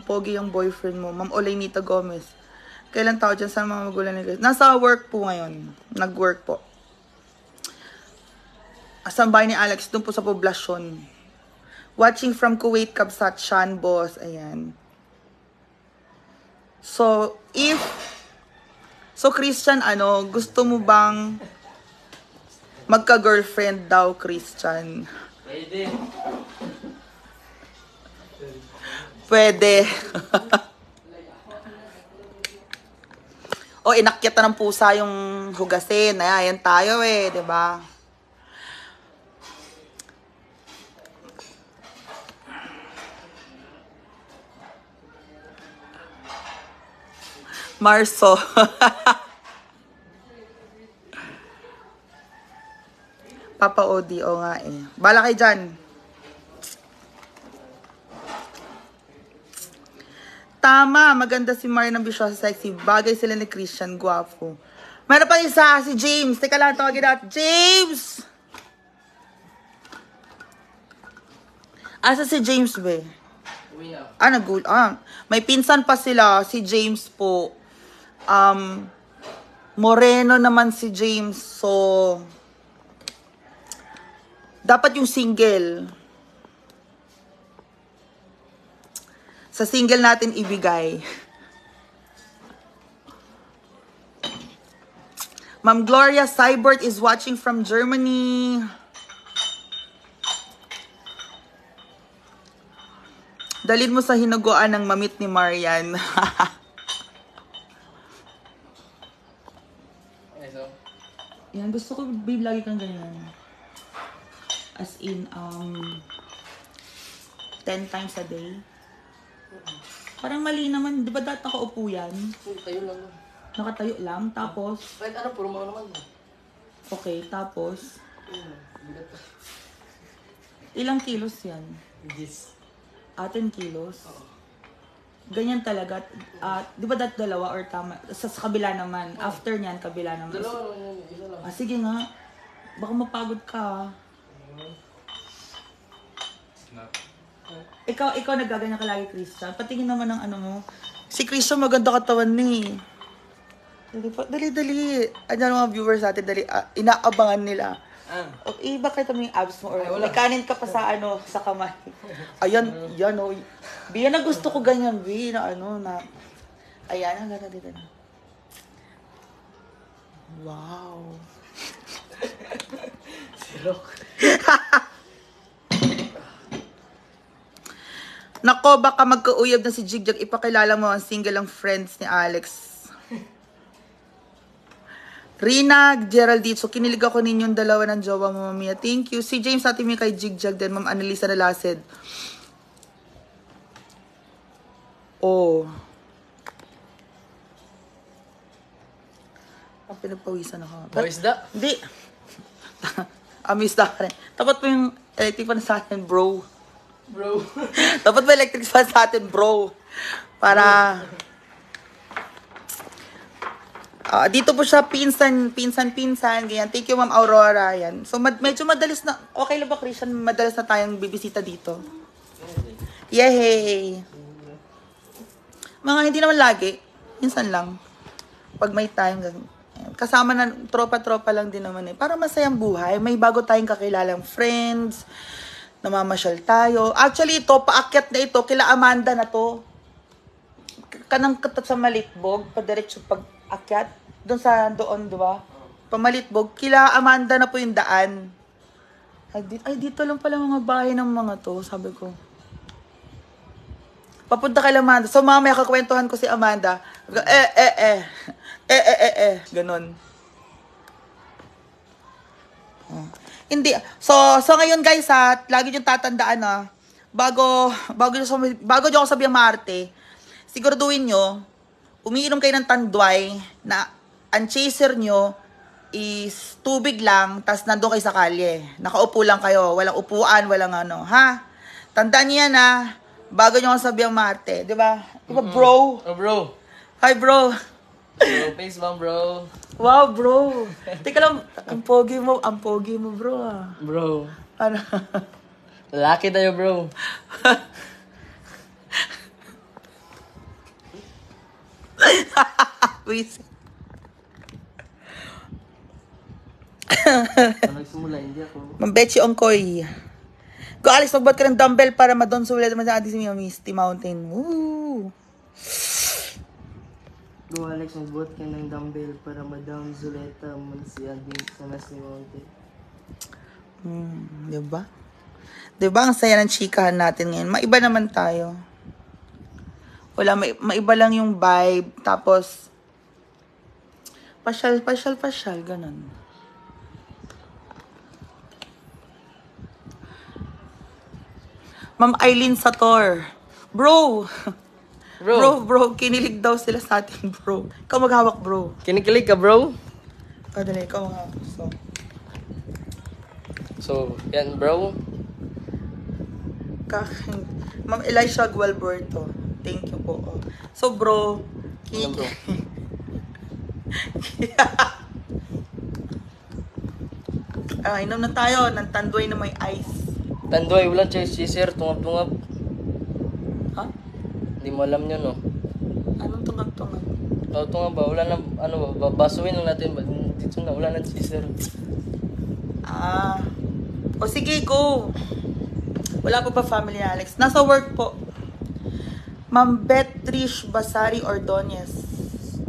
Pogi yung boyfriend mo. Ma'am Olaynita Gomez. Kailan tao dyan sa mga magulang ni Chris? Nasa work po ngayon. Nag-work po. Asang bahay ni Alex, doon po sa poblasyon. Watching from Kuwait, Kabsat, Shan, boss. Ayan. So, Christian, gusto mo bang magka-girlfriend daw, Christian? Pwede. O, inakyat na ng pusa yung hugasin. Ayan tayo eh, 'di ba? Marso. Papa Odi, o nga eh. Bala kayo dyan. Tama, maganda si Marian ng Bisyosa, sexy. Bagay sila ni Christian, guwapo. Meron pa isa, si James. Teka lang, tawagin natin. James! Asa si James, be? May pinsan pa sila, si James po. Moreno naman si James, so dapat yung single. Sa single natin ibigay. Ma'am Gloria Seibert is watching from Germany. Dalhin mo sa hinuguan ng mamit ni Marian. Yan, gusto ko, babe, lagi kang ganyan. As in, 10 times a day. Parang mali naman. Di ba dati nakaupo yan? Tayo lang. Nakatayo lang, tapos... Kahit puro mga naman. Okay, tapos... Ilang kilos yan? Yes. 10 kilos? Ganyan talaga. Di ba dati dalawa or tama? Sa kabila naman. After niyan, kabila naman. Dalawa lang yan. Isa lang. Sige nga. Baka mapagod ka. Ikaw nagaganyan ka lagi, Christian. Patingin naman ng ano mo. Si Christian maganda katawan ni. Dali. Ano mga viewers natin, dali. Inaabangan nila. Okay, bakit mo yung abs mo? Or may kanin ka pa sa sa kamay. Ayan, yan o. Biya na gusto ko ganyan, Bi, na na. Ayan, ang ganda dito na. Wow. Sirok. Nako, baka magkauyab na si Jigjag. Ipakilala mo ang single ang friends ni Alex. Rina Geraldine. So, kinilig ako ninyong dalawa ng jowa mo, Mia. Thank you. Si James natin may kay Jigjag din. Ma'am Annalisa Nalasid. Oh. Ang pinapawisan ako. Boys da? Hindi. Amis na ka rin. Tapat mo yung electric fan sa atin, bro. Bro. Dapat may electric fan sa atin, bro. Para... dito po siya, pinsan, ganyan. Thank you, Ma'am Aurora, yan. So, medyo madalas na, okay lang ba, Christian, madalas na tayong bibisita dito? Yay! Mga hindi naman lagi. Minsan lang. Pag may time. Kasama na, tropa-tropa lang din naman eh. Para masayang buhay. May bago tayong kakilalang friends. Namamasyal tayo. Actually, ito, paakyat na ito. Kila Amanda na to. Kanang katat sa Malitbog. Padiretso pag-akyat. Doon, di ba? Pamalitbog. Kila Amanda na po yung daan. Ay, dito lang pala mga bahay ng mga to. Sabi ko. Papunta kay Amanda. So, mamaya kakwentuhan ko si Amanda. Ganon. Hindi. So ngayon guys lagi nyo tatandaan bago nyo ako sabihan Marte, siguraduhin nyo, umiinom kayo ng Tanduay na ang chaser nyo is tubig lang, tas nandun kayo sa kalye. Nakaupo lang kayo. Walang upuan, walang ano. Ha? Tandaan nyo yan bago nyo ako sabihan Marte. Diba? Diba bro? Oh bro. Hi bro. Bro, face bomb bro. Wow bro. Teka lang, ang pogi mo bro Bro. Ano? Lalaki tayo bro. Wisit. Nagsimula, hindi ako. Mambechi Ongkoy. Go Alex, magbat ka ng dumbbell para madonsulat naman sa ating Misty Mountain. Woo! Go Alex, magbuhat ka ng dumbbell para Madam Zuleta si Adi sa Misty Mountain. Diba? Diba ang saya ng chikahan natin ngayon? Maiba naman tayo. Wala, maiba lang yung vibe. Tapos, pasyal, ganun. Ma'am Eileen Sator. Bro, kinilig daw sila sa atin, bro. Ikaw maghawak, bro. Kinikilig ka bro? Dali, ikaw maghawak. So, yan bro. Ma'am Elisha Gualberto. Thank you po. So, bro. Ano bro? Inom na tayo ng Tanduay na may ice. Tanduay, ulan chaser, tungab-tungab. Ha? Hindi mo alam yun, no? Anong tungag-tungag? Oo, tungab ba? Wala na, babasuin lang natin. Dito na, wala na chaser. O sige, go. Wala pa family ni Alex. Nasa work po. Ma'am Beatrice Basari Ordonez.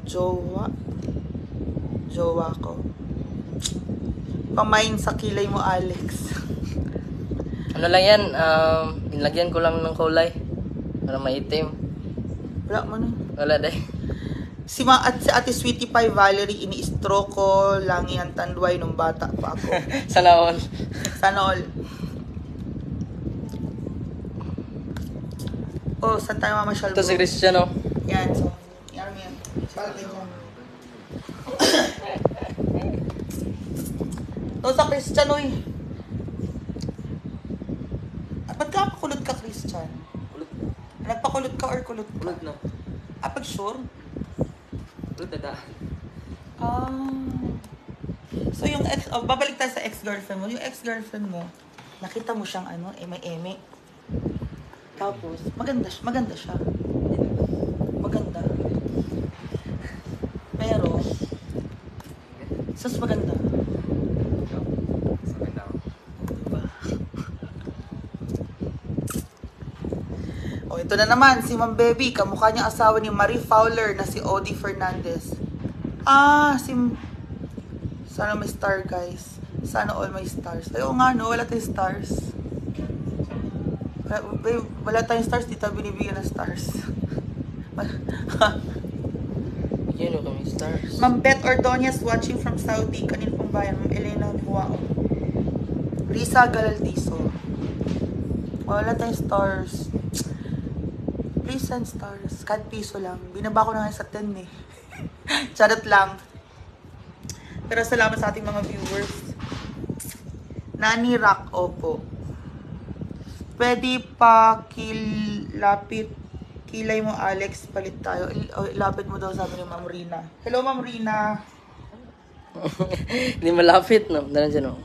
Jowa ko. Pamain sa kilay mo, Alex. Ano lang yan, nilagyan ko lang ng kulay. Para maitim. Wala mo na. Wala day. Si Ate Sweetie Pie Valerie, ini-stroke ko lang yan Tanduay nung bata pa ako. Sana all. Sana all. Oh, saan tayo mamasyal? Ito si Cristiano. Yan, so, yan. Balik mo. Ito sa Cristiano eh. Ba't ka pakulot ka, Christian? Kulot. Nagpakulot ka or kulot ka? Kulot na. Pag sure? Kulot na da. So yung babalik tayo sa ex-girlfriend mo. Yung ex-girlfriend mo, nakita mo siyang eme-eme. Tapos, maganda siya. Maganda. Pero, sus maganda. O, ito na naman, si Ma'am Baby, kamukha niya asawa ni Marie Fowler na si Odie Fernandez. Sana may star, guys. Sana all may stars. Ayaw nga, no? Wala tayong stars. Wala tayong stars, di tayo binibigyan ng stars. Bigyan mo kami stars. Ma'am Beth Ordonez watching from Saudi. Kanino pong bayan? Ma'am Elena Huao. Risa Galaldiso. Wala tayong stars. Please send stars. Kahit piso lang. Binaba ko na nga sa 10 eh. Charot lang. Pero salamat sa ating mga viewers. Nani Rock, opo. Pwede pa kilay mo, Alex. Palit tayo. Ilapit mo daw, sabi ni Ma'am Rina. Hello, Ma'am Rina. Hindi malapit, no? Dalan siya, no?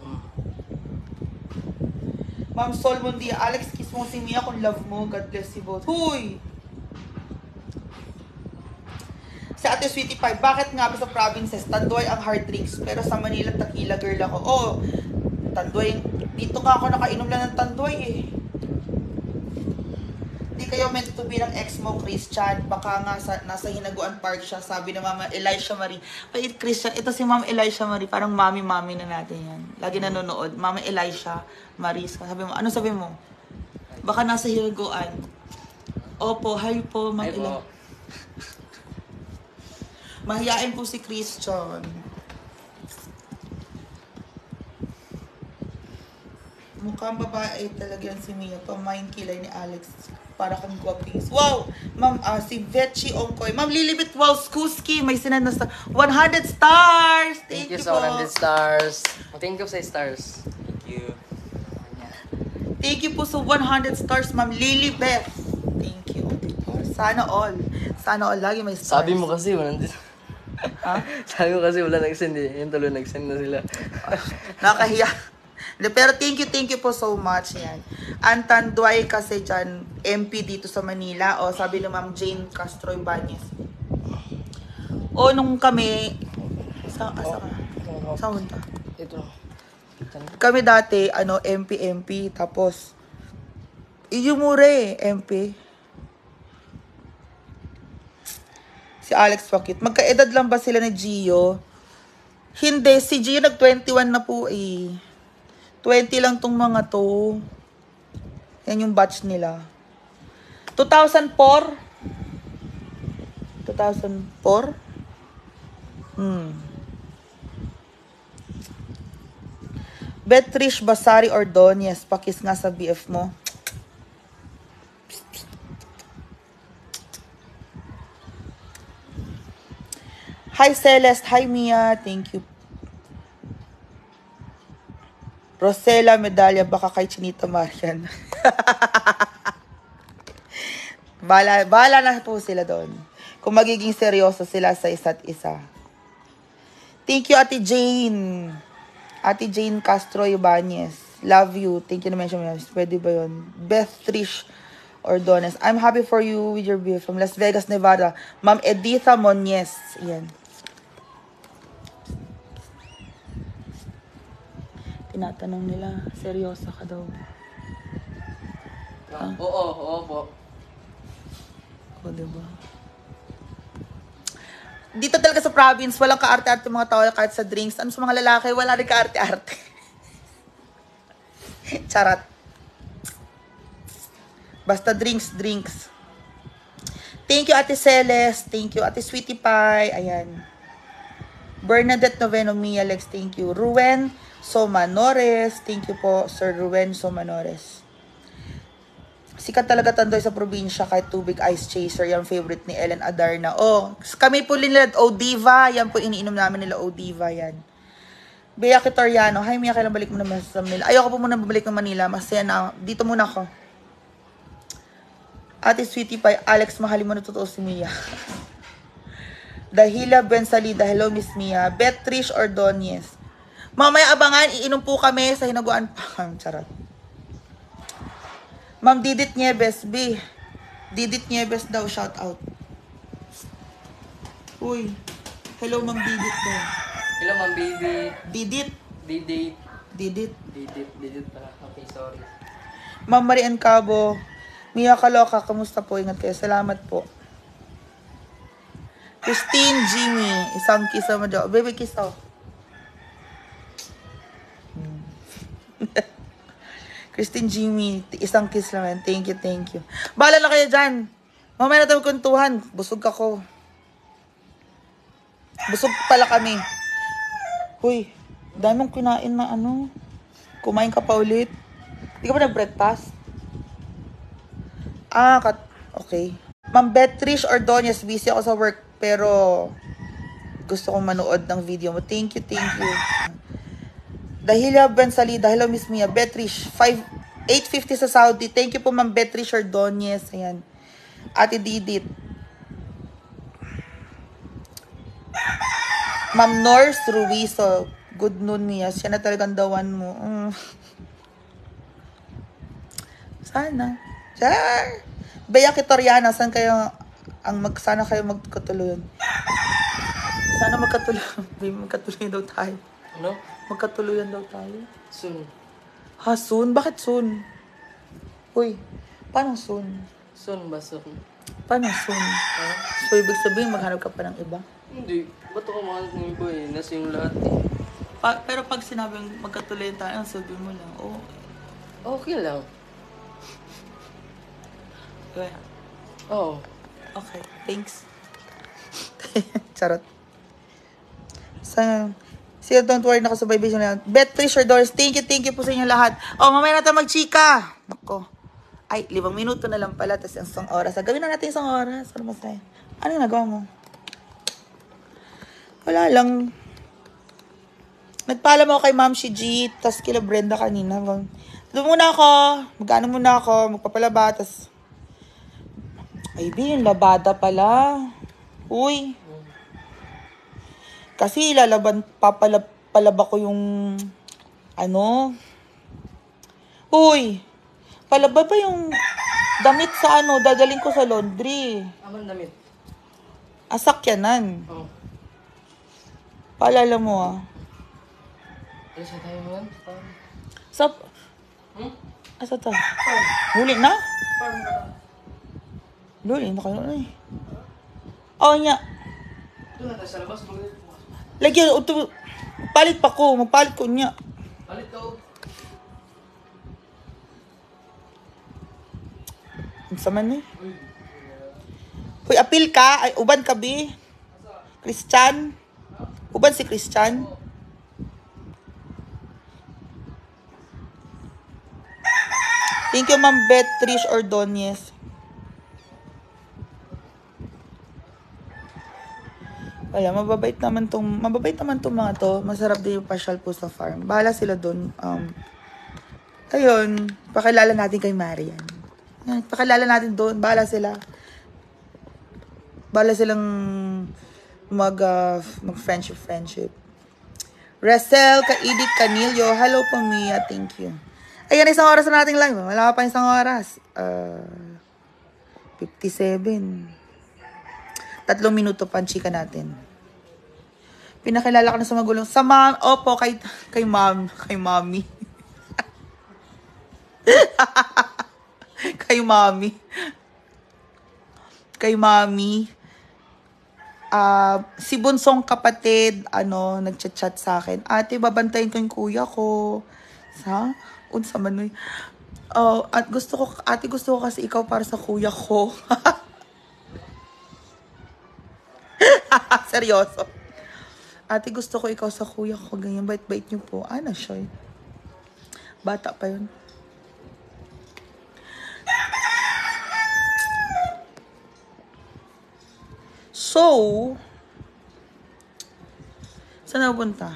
Ma'am Sol Mundia, Alex, kiss mo si Mia kung love mo. God bless you both. Huy! Sa Ate Sweetie Pie, bakit nga ba sa provinces, Tanduay ang hard drinks, pero sa Manila, tequila girl ako? Oh, Tanduay, dito nga ako nakainom lang ng Tanduay eh. Hindi kayo meant to be ng ex mo, Christian. Baka nga nasa Hinaguan Park siya, sabi ni Mama Elisha Marie. Wait, Christian, ito si Mama Elisha Marie, parang mami-mami na natin yan. Lagi nanonood. Mama Elisha Marie. Sabi mo, ano sabi mo? Baka nasa Hinaguan. Opo, hi po, Ma'am Hi Elisha. po. Mahiyain po si Christian. Mukhang babae talaga yan si Mia. Pamain kilay ni Alex. Para kang guwapings. Wow! Ma'am, si Vetchi Ongkoy. Ma'am Lilibet Walskuski. May sinad na 100 stars! Thank you po. sa 100 stars. Thank you sa stars. Thank you. Thank you po sa 100 stars, Ma'am Lilibet. Thank you. Sana all. Sana all. Lagi may stars. Sabi mo kasi, wala nandito. Ha? Sabi mo kasi wala nag-send eh. Yung tuloy nag-send na sila. Nakahiya. Pero thank you po so much. Yan. Antan Duay kasi dyan, MP dito sa Manila. O sabi ng Ma'am Jane Castro Ibanez. O nung kami, sa punta? Ito. Kami dati, MP. Tapos, Iyumure, MP. Si Alex Pakit. Magkaedad lang ba sila ni Gio? Hindi, si Gio nag-21 na po eh. 20 lang tong mga to. Yan yung batch nila. 2004? 2004? Beatrice Basari Ordonez. Pakis nga sa BF mo. Hi Celeste. Hi Mia. Thank you. Rosella medalya baka kay Chinita Marian. Bala na po sila doon. Kung magiging seryoso sila sa isa't isa. Thank you, Ate Jane. Ate Jane Castro Ibanez. Love you. Thank you na mention mo. Pwede ba yun? Beth Trish Ordonez. I'm happy for you with your beer from Las Vegas, Nevada. Ma'am Editha Monies. Yan. Tinatanong nila, seryoso ka daw. Oo po. O, diba? Dito talaga sa province, walang kaarte-arte mga tao kahit sa drinks. Ano sa mga lalaki, wala rin kaarte-arte. Charot. Basta drinks. Thank you, Ate Celeste. Thank you, Ate Sweetie Pie. Ayan. Bernadette Noveno, Mia Lex. Thank you. Ruwen Somanores. Thank you po, Sir Ruwen Somanores. Sikat talaga Tandoy sa probinsya kahit tubig ice chaser. Yan favorite ni Ellen Adarna. Oh, kami po nila Odiva. Yan po iniinom namin nila Odiva. Yan. Bea Kitoriano. Hi Mia, kailan balik mo naman sa Manila? Ayoko po muna babalik ng Manila. Masaya na. Dito muna ako. Ate Sweetie Pie. Alex, mahalin mo na totoo si Mia. Dahila Bensalida. Hello Miss Mia. Beatrice Ordonez. Mamaya abangan, iinom po kami sa Hinaguan pa. Charot. Ma'am Didit Nieves, B. Didit Nieves daw, shout out. Uy. Hello, Ma'am Didit daw. Hello, Ma'am Baby. Didit. Didit pala. Okay, sorry. Ma'am Marian Cabo. Mia Kaloka, kamusta po? Ingat kayo. Salamat po. Christine Jimmy. Isang kiss mo daw. Baby, kiss ako. Christine Jimmy, isang kiss naman. Thank you. Bahala na kayo dyan. Mamaya na tayo magkuntuhan. Busog ako. Busog pala kami. Huy, dami mong kinain na ano. Kumain ka pa ulit. Di ka ba nag-breakfast? Okay. Ma'am Beatrice Ordonez, busy ako sa work. Pero gusto kong manood ng video mo. Thank you. Dahila Bensalida, hello Miss Mia. Beatrice, 850 sa Saudi. Thank you po Ma'am Beatrice Ordonez. Ayan. Ate Didit. Ma'am Norse Ruizo. Good noon Mia. Siya na talagang dawan mo. Sana. Char! Bea Kitoriana, saan kayo sana kayo magkatuluyan? Sana magkatuluyan. Magkatuluyan daw tayo. Ano? Magkatuluyan daw tayo. Soon. Ha, soon? Bakit soon? Uy, paano soon? Soon ba soon? Paano soon? So, ibig sabihin, maghanap ka pa ng iba? Hindi. Ba't ako mahal ng iba eh? Nasa yung lahat eh. Pero pag sinabing magkatuluyan tayo, sabihin mo lang, oh, Okay lang. okay. Oo. Okay, thanks. Charot. See, don't worry, nakasubaybay siya lang. Bet, Trish, Doris, thank you po sa inyo lahat. Oh, mamaya natin magchika. Nako. Ay, 5 minuto na lang pala, tapos isang oras. Gawin na natin isang oras. Ano masaya? Ano yung nagawa mo? Wala lang. Nagpaalam ako kay Ma'am G, tapos kila Brenda kanina. Doon muna ako. Magkano muna ako. Magpapalaba, tapos... Ay, yung labada pala. Uy. Kasi papalaba ko yung... Ano? Uy. Palaba ba yung damit sa ano? Dadaling ko sa laundry. Aman damit. Asakyanan. Oo. Paalala mo ah. Alis na tayo man? Sap. Asa ta? Huli na? Farm ka. Huli na kayo na eh. Oh, nya. Doon na tayo sa labas. Lagyan, palit pa ko. Magpalit ko niya. Palit ka. Ang sama na eh. Uy, apil ka. Ay, uban ka, bi. Christian. Uban si Christian. Thank you, Ma'am Beth, Trish, Ordonez. Wala, mababait naman tong mga to. Masarap din yung pasyal po sa farm. Bahala sila doon. Ayun, pakilala natin kay Marian. Pakilala natin doon. Bahala sila. Bahala silang mag-friendship. Rachel, Kaidik, Canillo. Hello po, Mia. Thank you. Ayan, isang oras na nating live. Wala pa isang oras. 57. 3 minuto pa ang chika natin. Pinakilala ko na sa magulang. Sa mom, opo, kay mommy. Kay mommy. Kay mommy. Si bunsong kapatid, nagchat-chat sa akin. Ate, babantayin ko yung kuya ko. Unsa man nun. At gusto ko kasi ikaw para sa kuya ko. Seryoso. Ate, gusto ko ikaw sa kuya ko. Ganyan, bait-bait niyo po. Ano siya? Bata pa yun. So, saan napunta?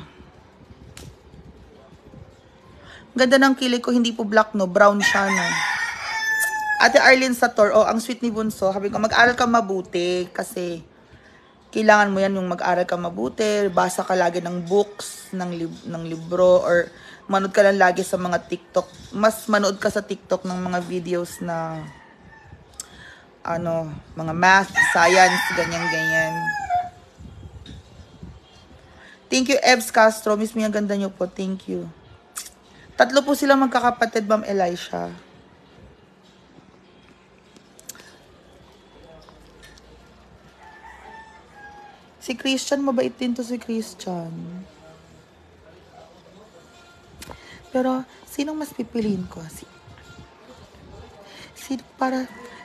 Ganda ng kilay ko, hindi po black, no? Brown siya, no? Ate Arlene Sator, ang sweet ni Bunso. Sabi ko, mag-aral ka mabuti kasi kailangan mo yan yung mag-aral ka mabuti. Basa ka lagi ng books, ng libro, or manood ka lang lagi sa mga TikTok. Mas manood ka sa TikTok ng mga videos na mga math, science, ganyan. Thank you, Ebs Castro. Miss me, ang ganda nyo po. Thank you. 3 po sila magkakapatid, Ma'am Elisha. Si Christian, mabait din to si Christian. Pero, sinong mas pipiliin ko?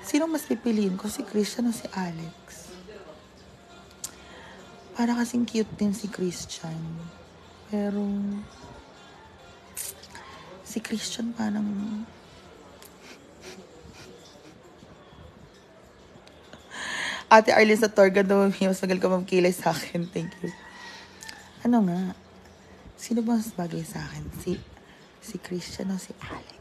Sinong mas pipiliin ko? Si Christian o si Alex? Para kasing cute din si Christian. Pero... si Christian parang... Ate Arlene sa Torga daw, mas magal ka mamkilay sa akin. Thank you. Ano nga? Sino ba mas bagay sa akin? Si Christian o si Alex?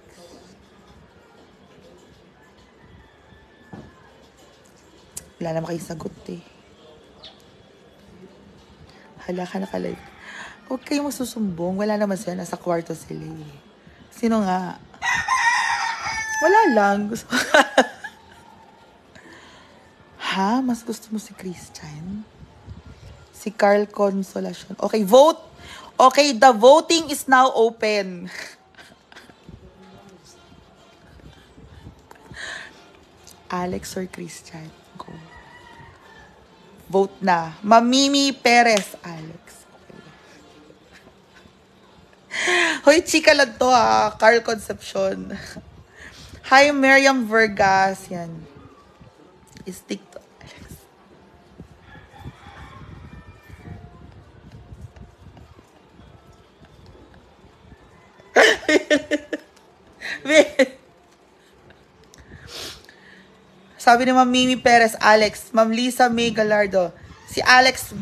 Wala naman kayo sagot eh. Hala ka nakalive. Huwag kayong masusumbong. Wala naman sila. Nasa kwarto sila eh. Sino nga? Wala lang. Gusto Ha? Mas gusto mo si Christian? Si Carl Consolacion. Okay, vote. Okay, the voting is now open. Alex or Christian? Go. Vote na. Mamimi Perez, Alex. Okay. Hoy, chika lang to ha. Carl Concepcion. Hi, Miriam Vergas. Yan. Stick to Alex. Sabi ni Ma'am Mimi Perez, Alex. Ma'am Lisa May Galardo. Si Alex,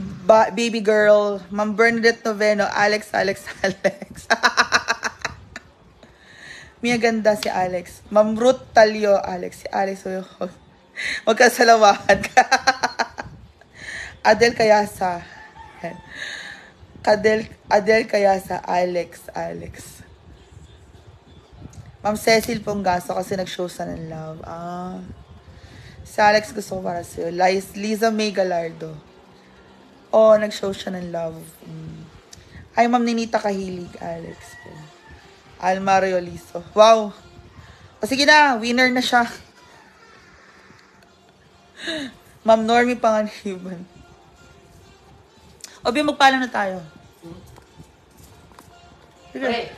baby girl. Ma'am Bernadette Noveno. Alex. Mia ganda si Alex. Ma'am Ruth Talio. Alex. Si Alex. Magkasalawahan ka. Adel Kayasa. Adel Kayasa. Alex. Ma'am Cecil Ponggaso kasi nag-show sa ng love. Si Alex gusto ko para sa'yo. Liza May Galardo. Nag-show siya ng love. Ay, Ma'am Ninita Kahilig, Alex. Alma Rioliso. Wow! O sige na, winner na siya. Ma'am Normie Panganiban. Obi, magpaalam na tayo. Pre,